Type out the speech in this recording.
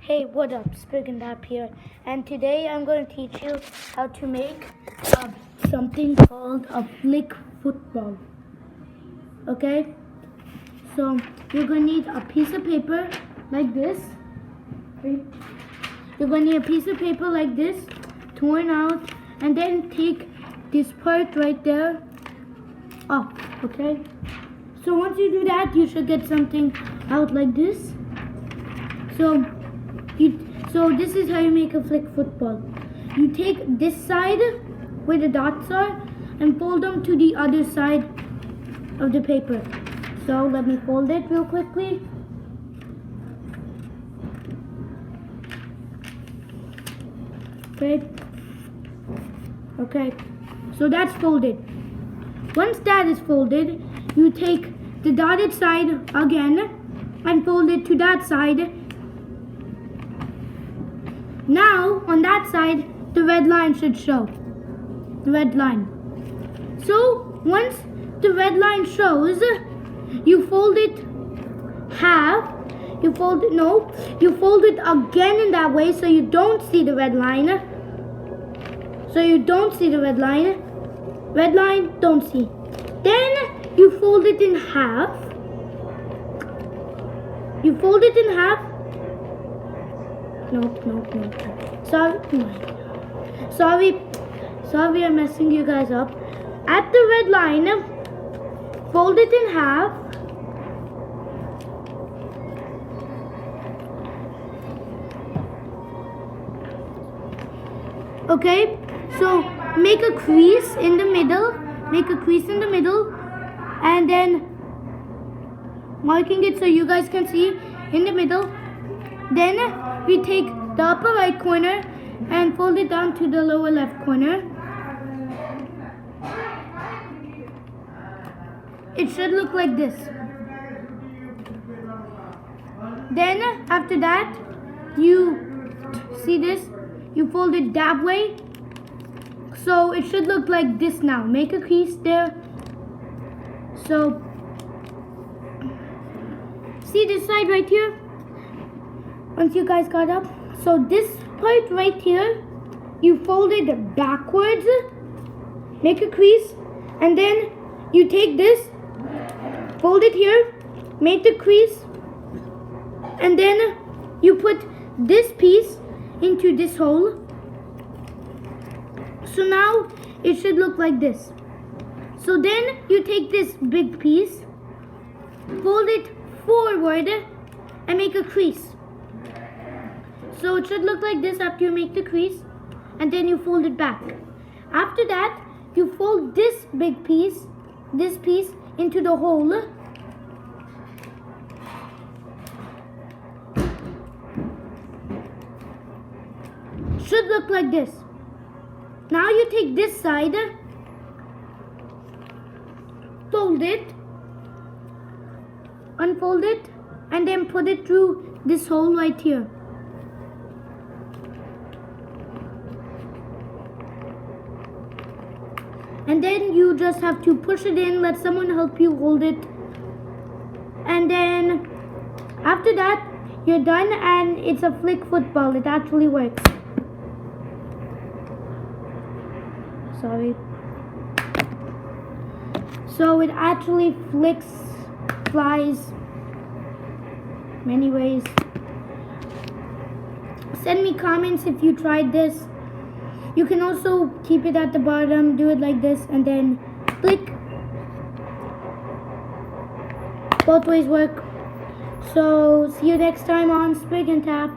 Hey, what up? Sprig and Dap here, and today I'm going to teach you how to make something called a flick football. Okay, so you're going to need a piece of paper like this. You're going to need a piece of paper like this, torn out, and then take this part right there off. Okay, so once you do that, you should get something out like this. So this is how you make a flick football. You take this side where the dots are and fold them to the other side of the paper. So let me fold it real quickly. Okay, so that's folded. Once that is folded, you take the dotted side again and fold it to that side. Now, on that side, the red line should show. The red line. So, once the red line shows, you fold it half. You fold it again in that way so you don't see the red line. So you don't see the red line. Red line, don't see. Then, you fold it in half. You fold it in half. No. Sorry, I'm messing you guys up. At the red line, fold it in half. Okay, so make a crease in the middle. And then marking it so you guys can see in the middle. Then we take the upper right corner and fold it down to the lower left corner. It should look like this. Then after that, you see this? You fold it that way. So it should look like this now. Make a crease there. So see this side right here? Once you guys got up, so this part right here, you fold it backwards, make a crease, and then you take this, fold it here, make the crease, and then you put this piece into this hole. So now it should look like this. So then you take this big piece, fold it forward, and make a crease. So it should look like this after you make the crease, and then you fold it back. After that, you fold this big piece, into the hole. Should look like this. Now you take this side, fold it, unfold it, and then put it through this hole right here. And then you just have to push it in, let someone help you hold it. And then after that, you're done and it's a flick football. It actually works. Sorry. So it actually flies many ways. Send me comments if you tried this. You can also keep it at the bottom, do it like this, and then click. Both ways work. So see you next time on Sprig and Tap.